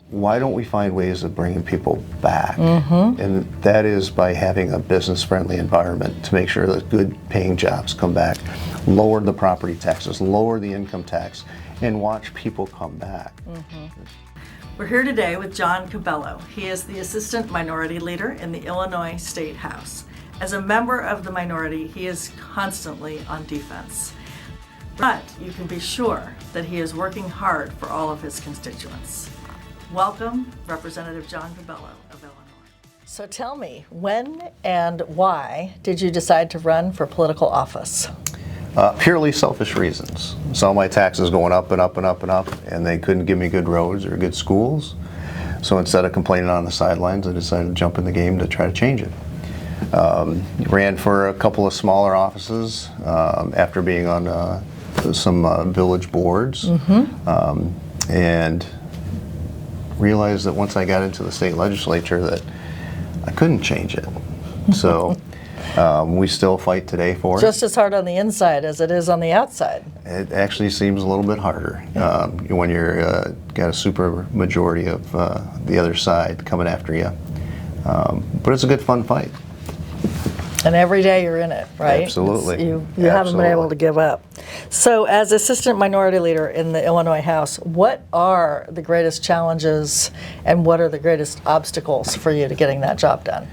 why don't we find ways of bringing people back? And that is by having a business-friendly environment to make sure that good-paying jobs come back, lower the property taxes, lower the income tax, and watch people come back. We're here today with John Cabello. He is the Assistant Minority Leader in the Illinois State House. As a member of the minority, he is constantly on defense. But you can be sure that he is working hard for all of his constituents. Welcome, Representative John Cabello of Illinois. So tell me, when and why did you decide to run for political office? Purely selfish reasons. Saw my taxes going up and up and up and up, and they couldn't give me good roads or good schools. So instead of complaining on the sidelines, I decided to jump in the game to try to change it. Ran for a couple of smaller offices after being on some village boards, and realized that once I got into the state legislature that I couldn't change it. So we still fight today for it. Just as hard on the inside as it is on the outside. It actually seems a little bit harder when you're got a super majority of the other side coming after you. But it's a good, fun fight. And every day you're in it, right? Absolutely. You haven't been able to give up. So as Assistant Minority Leader in the Illinois House, what are the greatest challenges and what are the greatest obstacles for you to getting that job done?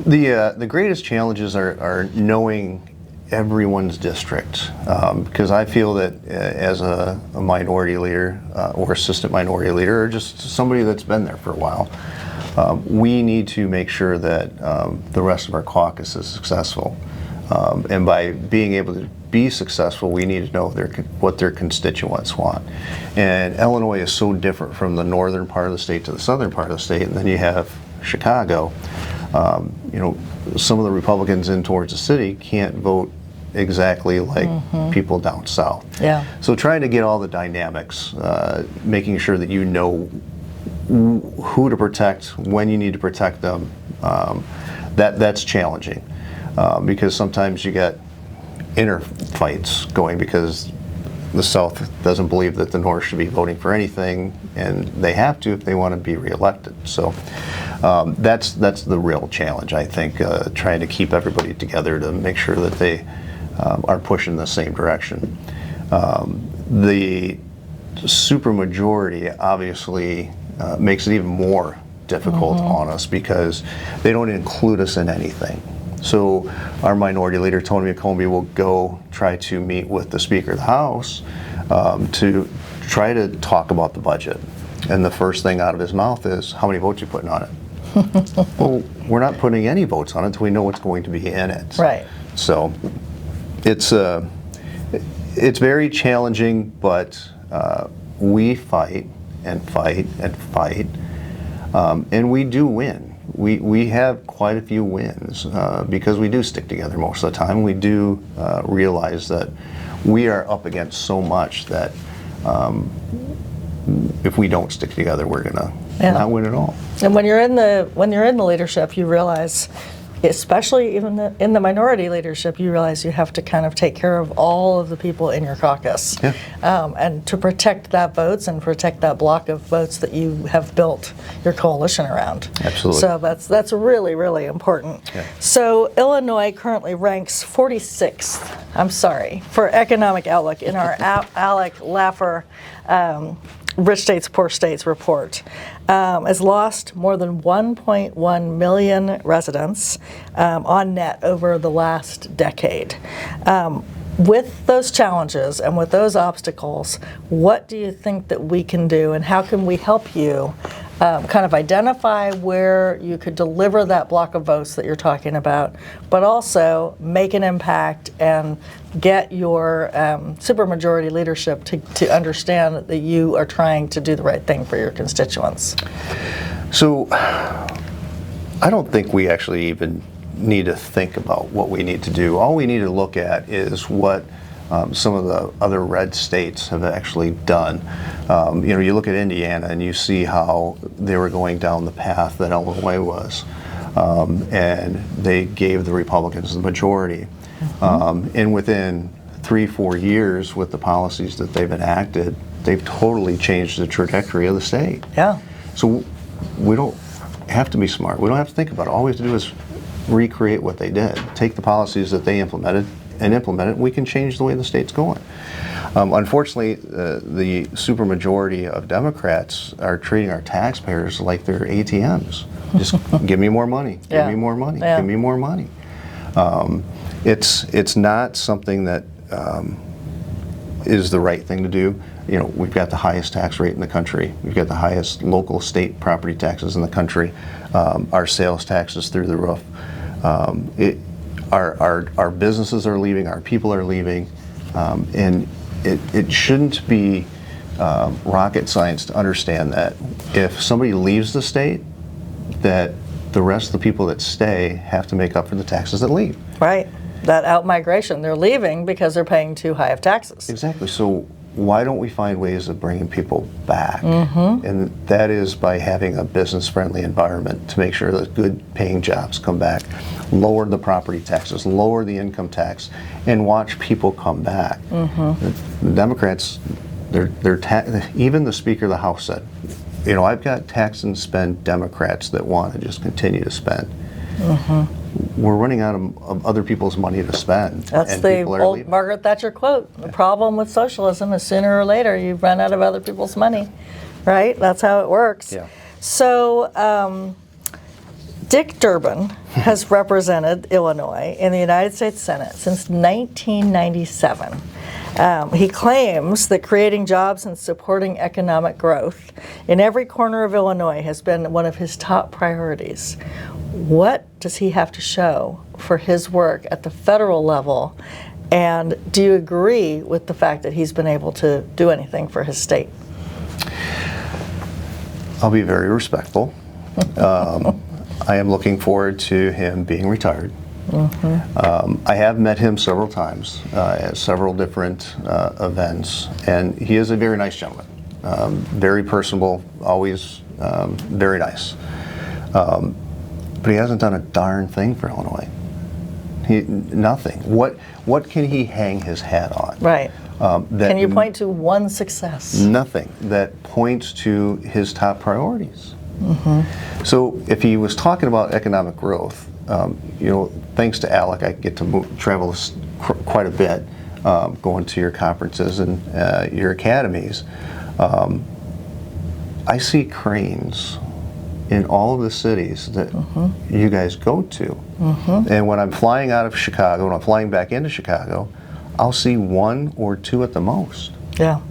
The greatest challenges are knowing everyone's district, because I feel that as a minority leader or assistant minority leader or just somebody that's been there for a while, we need to make sure that the rest of our caucus is successful. And by being able to be successful, we need to know what their constituents want. And Illinois is so different from the northern part of the state to the southern part of the state, and then you have Chicago. Some of the Republicans in towards the city can't vote exactly like people down south. Yeah. So trying to get all the dynamics, making sure that you know who to protect, when you need to protect them, that's challenging because sometimes you get inner fights going because the South doesn't believe that the North should be voting for anything, and they have to if they want to be reelected. So that's the real challenge, I think, trying to keep everybody together to make sure that they are pushing in the same direction. The supermajority obviously makes it even more difficult on us because they don't include us in anything. So our minority leader, Tony McCombie, will go try to meet with the Speaker of the House to try to talk about the budget. And the first thing out of his mouth is, how many votes are you putting on it? Well, we're not putting any votes on it until we know what's going to be in it. Right. So it's very challenging, but we fight and fight and fight, and we do win. We have quite a few wins because we do stick together most of the time. We do realize that we are up against so much that if we don't stick together, we're gonna not win at all. And when you're in the leadership, you realize, especially even in the minority leadership, you realize you have to kind of take care of all of the people in your caucus, and to protect that votes and protect that block of votes that you have built your coalition around. Absolutely. So that's really, really important. Yeah. So Illinois currently ranks 46th, for economic outlook in our ALEC Laffer Rich States, Poor States report, has lost more than 1.1 million residents on net over the last decade. With those challenges and with those obstacles, what do you think that we can do, and how can we help you kind of identify where you could deliver that block of votes that you're talking about, but also make an impact and get your supermajority leadership to understand that you are trying to do the right thing for your constituents? So I don't think we actually even need to think about what we need to do. All we need to look at is what some of the other red states have actually done. You look at Indiana and you see how they were going down the path that Illinois was, and they gave the Republicans the majority. And within 3-4 years, with the policies that they've enacted, they've totally changed the trajectory of the state. Yeah. So we don't have to be smart. We don't have to think about it. All we have to do is recreate what they did. Take the policies that they implemented and implement it. We can change the way the state's going. Unfortunately, the supermajority of Democrats are treating our taxpayers like they're ATMs. Just give me more money, give me more money, give me more money. It's not something that is the right thing to do. You know, we've got the highest tax rate in the country. We've got the highest local state property taxes in the country. Our sales taxes through the roof. Our businesses are leaving, our people are leaving, and it shouldn't be rocket science to understand that if somebody leaves the state, that the rest of the people that stay have to make up for the taxes that leave. Right. That out-migration. They're leaving because they're paying too high of taxes. Exactly. So why don't we find ways of bringing people back? And that is by having a business-friendly environment to make sure that good-paying jobs come back, lower the property taxes, lower the income tax, and watch people come back. The Democrats, even the Speaker of the House said, you know, I've got tax and spend Democrats that want to just continue to spend. We're running out of other people's money to spend. That's and the people are old leaving. Margaret Thatcher quote. The problem with socialism is sooner or later you run out of other people's money, right? That's how it works. Yeah. So Dick Durbin has represented Illinois in the United States Senate since 1997. He claims that creating jobs and supporting economic growth in every corner of Illinois has been one of his top priorities. What does he have to show for his work at the federal level? And do you agree with the fact that he's been able to do anything for his state? I'll be very respectful. I am looking forward to him being retired. I have met him several times at several different events, and he is a very nice gentleman, very personable, always very nice. But he hasn't done a darn thing for Illinois. Nothing. What can he hang his hat on? Right. Can you point to one success? Nothing that points to his top priorities. So if he was talking about economic growth, you know, thanks to ALEC, I get to travel quite a bit, going to your conferences and your academies. I see cranes in all of the cities that you guys go to. And when I'm flying out of Chicago, when I'm flying back into Chicago, I'll see one or two at the most. Yeah.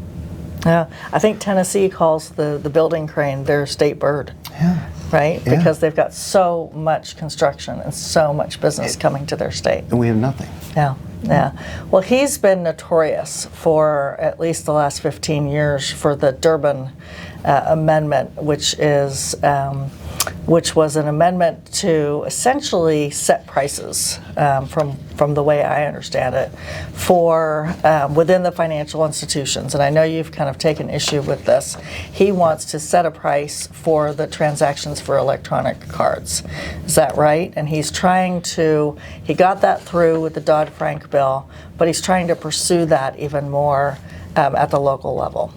Yeah. I think Tennessee calls the building crane their state bird. Yeah. Right? Yeah. Because they've got so much construction and so much business coming to their state. And we have nothing. Yeah, yeah. Well, he's been notorious for at least the last 15 years for the Durbin Amendment, which was an amendment to essentially set prices, from the way I understand it, for within the financial institutions. And I know you've kind of taken issue with this. He wants to set a price for the transactions for electronic cards. Is that right? And he's trying to, he got that through with the Dodd-Frank bill, but he's trying to pursue that even more at the local level.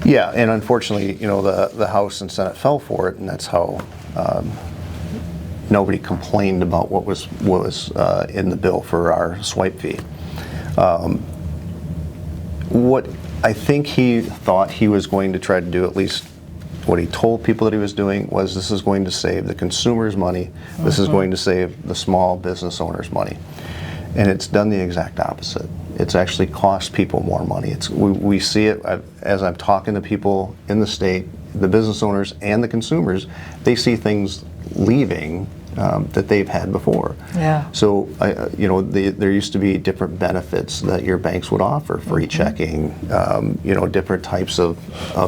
Yeah, and unfortunately, you know, the House and Senate fell for it, and that's how nobody complained about what was in the bill for our swipe fee. What I think he thought he was going to try to do, at least what he told people that he was doing, was this is going to save the consumers money, this is going to save the small business owners money. And it's done the exact opposite. It's actually cost people more money. We see it as I'm talking to people in the state, the business owners and the consumers. They see things leaving that they've had before. Yeah. So, you know, there used to be different benefits that your banks would offer, free checking, you know, different types of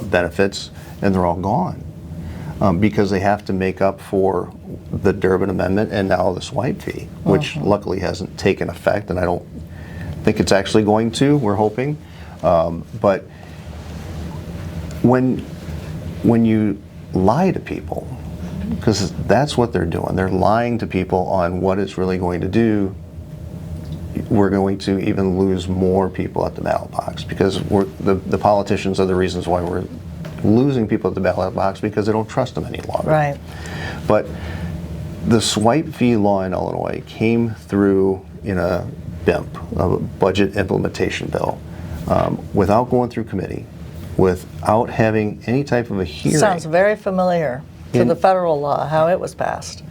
benefits, and they're all gone because they have to make up for the Durbin Amendment and now the swipe fee, which luckily hasn't taken effect, and I don't think it's actually going to. We're hoping, but when you lie to people, because that's what they're doing, they're lying to people on what it's really going to do, we're going to even lose more people at the ballot box, because the politicians are the reasons why we're losing people at the ballot box because they don't trust them any longer. Right. But the swipe fee law in Illinois came through in a BIMP, a budget implementation bill, without going through committee, without having any type of a hearing. Sounds very familiar to the federal law, how it was passed.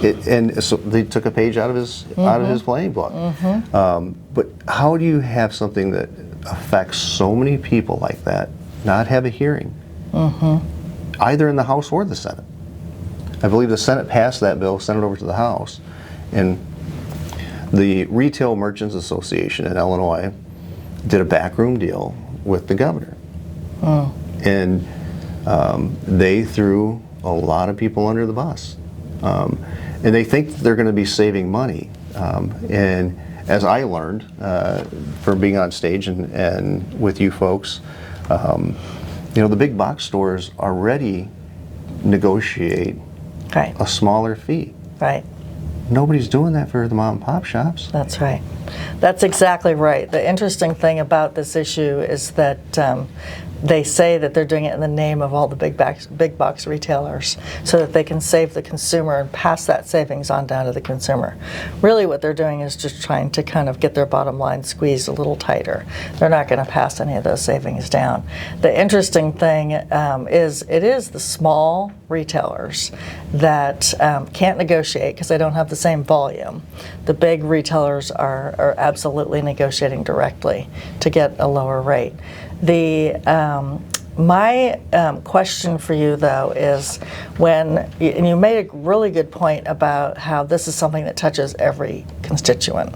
And so they took a page out of his playing book. But how do you have something that affects so many people like that not have a hearing, either in the House or the Senate? I believe the Senate passed that bill, sent it over to the House, and the Retail Merchants Association in Illinois did a backroom deal with the governor. And they threw a lot of people under the bus. And they think they're going to be saving money. And as I learned from being on stage and with you folks, the big box stores already negotiate a smaller fee. Right. Nobody's doing that for the mom and pop shops. That's right. That's exactly right. The interesting thing about this issue is that they say that they're doing it in the name of all the big box retailers so that they can save the consumer and pass that savings on down to the consumer. Really what they're doing is just trying to kind of get their bottom line squeezed a little tighter. They're not going to pass any of those savings down. The interesting thing is it is the small retailers that can't negotiate because they don't have the same volume. The big retailers are absolutely negotiating directly to get a lower rate. My question for you, though, is and you made a really good point about how this is something that touches every constituent.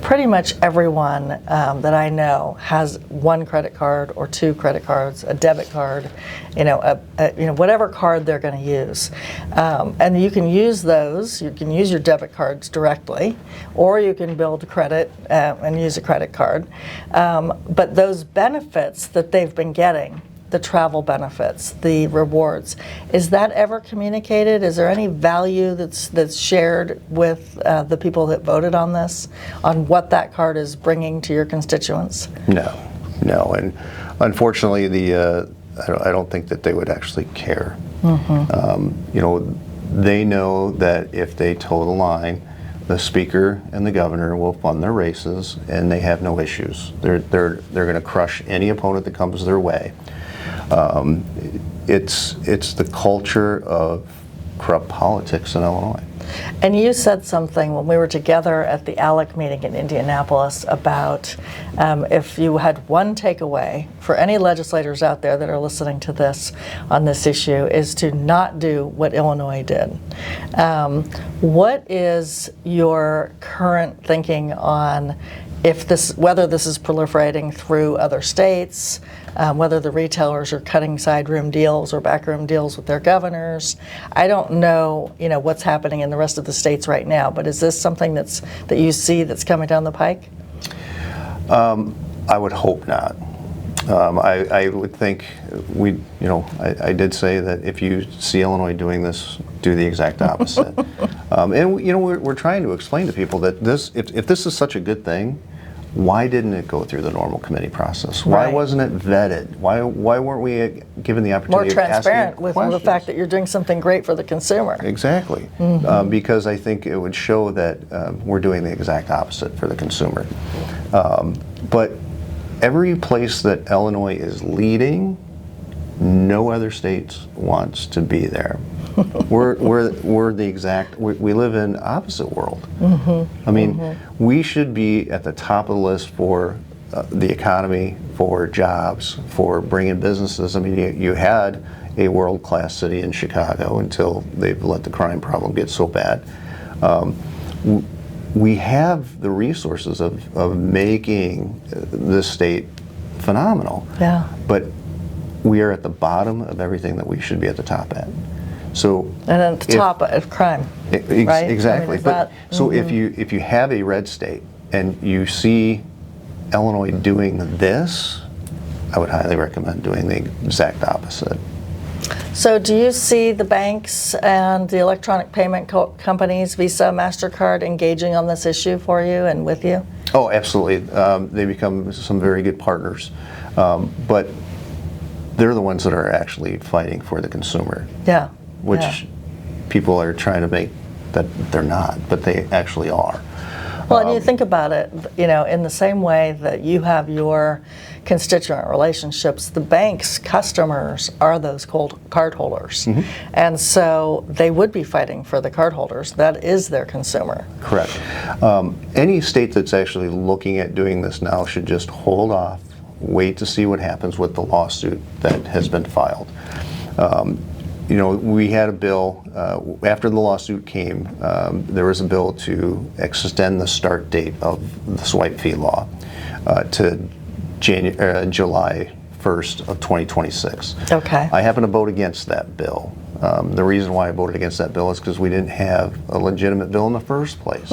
Pretty much everyone that I know has one credit card or two credit cards, a debit card, whatever card they're going to use. And you can use those. You can use your debit cards directly, or you can build credit and use a credit card. But those benefits that they've been getting, the travel benefits, the rewards, is that ever communicated? Is there any value that's shared with the people that voted on this, on what that card is bringing to your constituents? No, and unfortunately, I don't think that they would actually care. They know that if they toe the line, the speaker and the governor will fund their races, and they have no issues. They're going to crush any opponent that comes their way. It's the culture of corrupt politics in Illinois. And you said something when we were together at the ALEC meeting in Indianapolis about if you had one takeaway for any legislators out there that are listening to this on this issue is to not do what Illinois did. What is your current thinking on whether this is proliferating through other states, whether the retailers are cutting side-room deals or backroom deals with their governors? I don't know, what's happening in the rest of the states right now, but is this something that you see that's coming down the pike? I would hope not. I would think I did say that if you see Illinois doing this, do the exact opposite. And we're trying to explain to people that if this is such a good thing, why didn't it go through the normal committee process? Why wasn't it vetted? Why weren't we given the opportunity more transparent with questions? the fact that you're doing something great for the consumer? Exactly, because I think it would show that we're doing the exact opposite for the consumer. But every place that Illinois is leading, no other state wants to be there. We're the exact. We live in opposite world. I mean, we should be at the top of the list for the economy, for jobs, for bringing businesses. I mean, you had a world-class city in Chicago until they've let the crime problem get so bad. We have the resources of making this state phenomenal. Yeah. But we are at the bottom of everything that we should be at the top at. So, and at the top of crime, right? Exactly. So if you have a red state and you see Illinois doing this, I would highly recommend doing the exact opposite. So do you see the banks and the electronic payment companies, Visa, MasterCard, engaging on this issue for you and with you? Oh, absolutely. They become some very good partners. But they're the ones that are actually fighting for the consumer, Yeah. which Yeah. people are trying to make that they're not, but they actually are. Well, and you think about it, in the same way that you have your constituent relationships, the bank's customers are those cardholders. And so they would be fighting for the cardholders. That is their consumer. Correct. Any state that's actually looking at doing this now should just hold off, wait to see what happens with the lawsuit that has been filed. We had a bill, after the lawsuit came, there was a bill to extend the start date of the swipe fee law to July 1st of 2026. Okay. I happen to vote against that bill. The reason why I voted against that bill is because we didn't have a legitimate bill in the first place.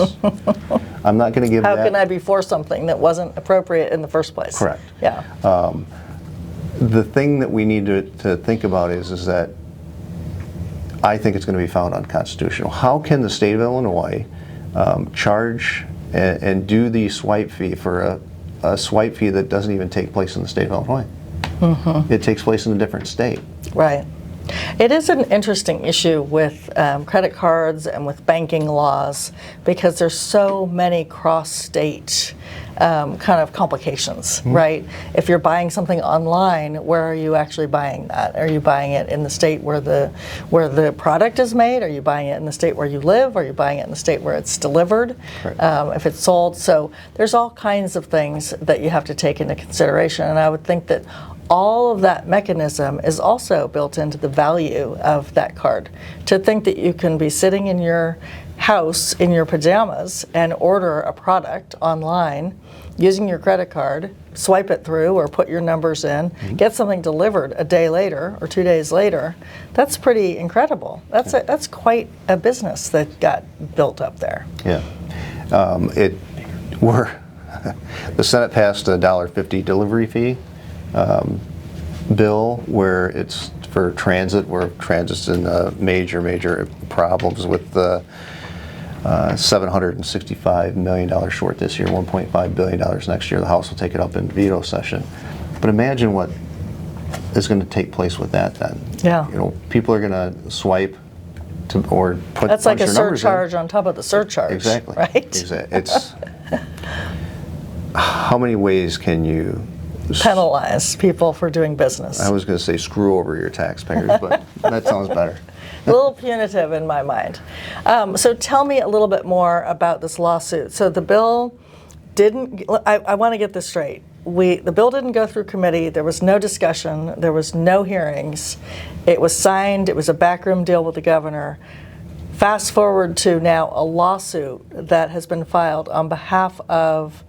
I'm not going to give How that. can I be for something that wasn't appropriate in the first place? Correct. Yeah. The thing that we need to think about is that I think it's going to be found unconstitutional. How can the state of Illinois charge and do the swipe fee for a swipe fee that doesn't even take place in the state of Illinois? It takes place in a different state. Right. It is an interesting issue with credit cards and with banking laws because there's so many cross-state kind of complications, right? If you're buying something online, where are you actually buying that? Are you buying it in the state where the product is made? Are you buying it in the state where you live? Are you buying it in the state where it's delivered? If it's sold? So there's all kinds of things that you have to take into consideration, and I would think that all of that mechanism is also built into the value of that card. To think that you can be sitting in your house in your pajamas and order a product online using your credit card, swipe it through or put your numbers in, get something delivered a day later or 2 days later, that's pretty incredible. That's quite a business that got built up there. Yeah. The Senate passed a $1.50 delivery fee bill where it's for transit, where transit's in major problems with the $765 million short this year, $1.5 billion next year. The House will take it up in veto session. But imagine what is going to take place with that then. Yeah. People are going to swipe or put That's like a your numbers in. surcharge on top of the surcharge. Exactly. Right? Exactly. It's how many ways can you Penalize people for doing business. I was going to say screw over your taxpayers, but that sounds better. A little punitive in my mind. So tell me a little bit more about this lawsuit. So the bill didn't, I want to get this straight. The bill didn't go through committee. There was no discussion. There was no hearings. It was signed. It was a backroom deal with the governor. Fast forward to now a lawsuit that has been filed on behalf of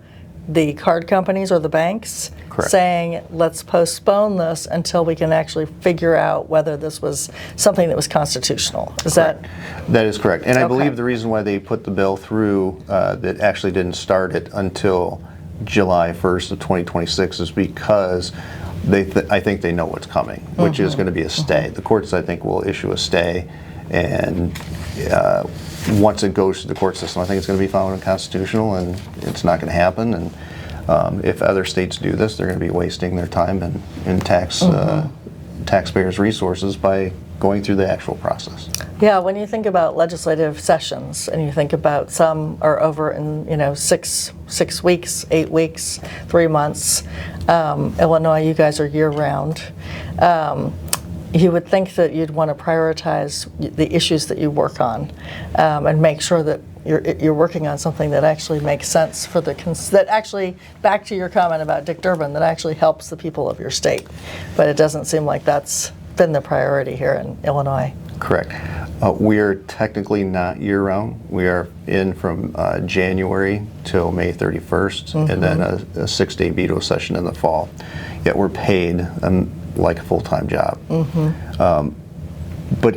the card companies or the banks. Correct. Saying, let's postpone this until we can actually figure out whether this was something that was constitutional. Is Correct. That is correct. And I Okay. believe the reason why they put the bill through that actually didn't start it until July 1st of 2026 is because I think they know what's coming, which is going to be a stay. The courts, I think, will issue a stay, and once it goes to the court system, I think it's going to be found unconstitutional, and it's not going to happen. And if other states do this, they're going to be wasting their time and taxpayers' resources by going through the actual process. Yeah, when you think about legislative sessions and you think about some are over in 6 weeks, 8 weeks, 3 months. Illinois, you guys are year round. You would think that you'd want to prioritize the issues that you work on and make sure that you're working on something that actually makes sense for that actually, back to your comment about Dick Durbin, that actually helps the people of your state. But it doesn't seem like that's been the priority here in Illinois. Correct. We are technically not year-round. We are in from January till May 31st, and then a 6-day veto session in the fall. Yet we're paid like a full-time job. But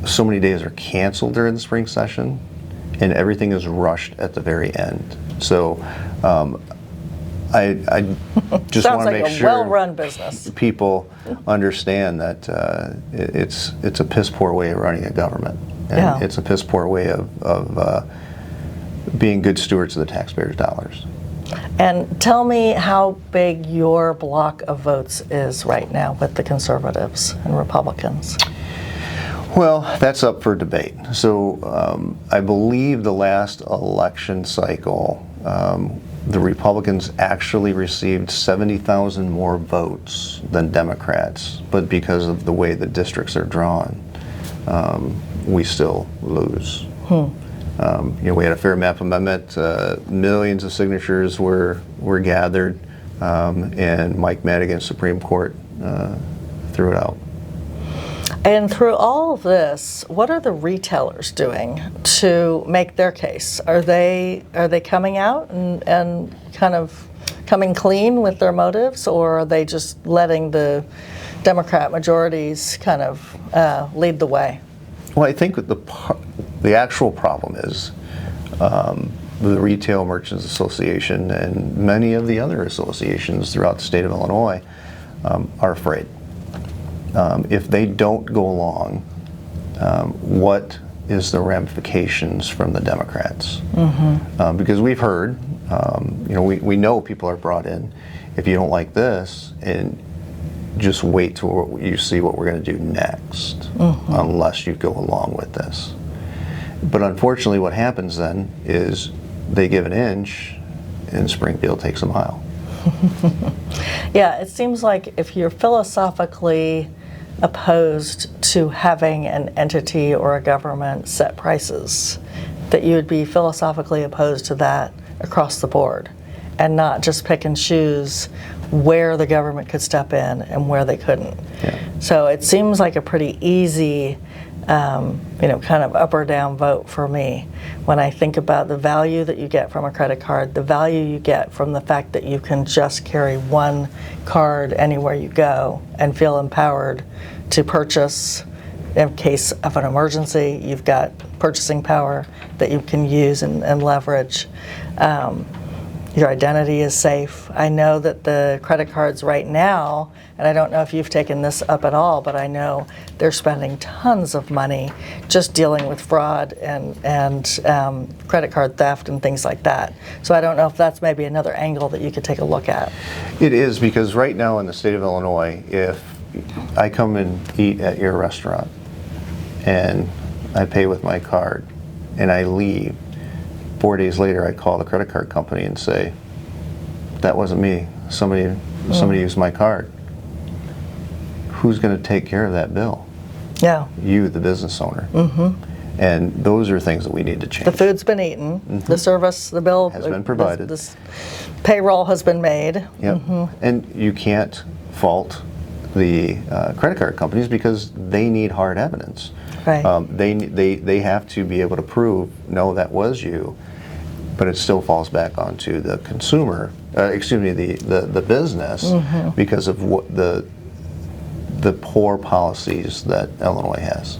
so many days are canceled during the spring session, and everything is rushed at the very end. So I just want to make sure. Sounds like a sure well-run business. people understand that it's a piss poor way of running a government, and it's a piss poor way of being good stewards of the taxpayers' dollars. And tell me how big your block of votes is right now with the conservatives and Republicans. Well, that's up for debate. So I believe the last election cycle, the Republicans actually received 70,000 more votes than Democrats, but because of the way the districts are drawn, we still lose. We had a fair map amendment, millions of signatures were gathered, and Mike Madigan's Supreme Court threw it out. And through all of this, what are the retailers doing to make their case? Are they coming out and kind of coming clean with their motives, or are they just letting the Democrat majorities kind of lead the way? Well, I think the actual problem is the Retail Merchants Association and many of the other associations throughout the state of Illinois are afraid. If they don't go along, what is the ramifications from the Democrats? Because we've heard, we know people are brought in. If you don't like this, and just wait till you see what we're going to do next, unless you go along with this. But unfortunately, what happens then is they give an inch, and Springfield takes a mile. Yeah, it seems like if you're philosophically opposed to having an entity or a government set prices, that you would be philosophically opposed to that across the board and not just pick and choose where the government could step in and where they couldn't. Yeah. So it seems like a pretty easy kind of up or down vote for me when I think about the value that you get from a credit card, the value you get from the fact that you can just carry one card anywhere you go and feel empowered to purchase. In case of an emergency, you've got purchasing power that you can use and leverage. Your identity is safe. I know that the credit cards right now, and I don't know if you've taken this up at all, but I know they're spending tons of money just dealing with fraud and credit card theft and things like that. So I don't know if that's maybe another angle that you could take a look at. It is, because right now in the state of Illinois, if I come and eat at your restaurant and I pay with my card and I leave, 4 days later, I call the credit card company and say, that wasn't me. Somebody used my card. Who's going to take care of that bill? Yeah. You, the business owner. And those are things that we need to change. The food's been eaten. The service, the bill has been provided. The payroll has been made. Yep. And you can't fault the credit card companies because they need hard evidence. Right. They have to be able to prove, no, that was you. But it still falls back onto the consumer, the business, because of what the poor policies that Illinois has.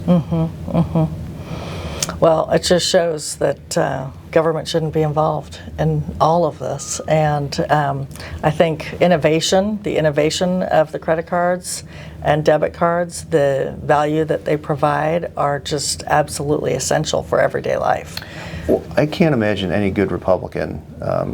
Well, it just shows that government shouldn't be involved in all of this. And I think the innovation of the credit cards and debit cards, the value that they provide are just absolutely essential for everyday life. Well, I can't imagine any good Republican,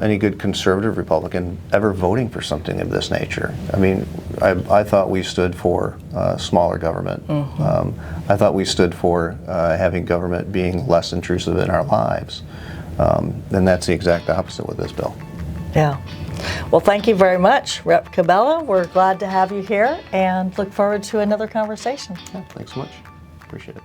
any good conservative Republican ever voting for something of this nature. I mean, I thought we stood for smaller government. I thought we stood for having government being less intrusive in our lives. And that's the exact opposite with this bill. Yeah. Well, thank you very much, Rep. Cabello. We're glad to have you here and look forward to another conversation. Yeah, thanks so much. Appreciate it.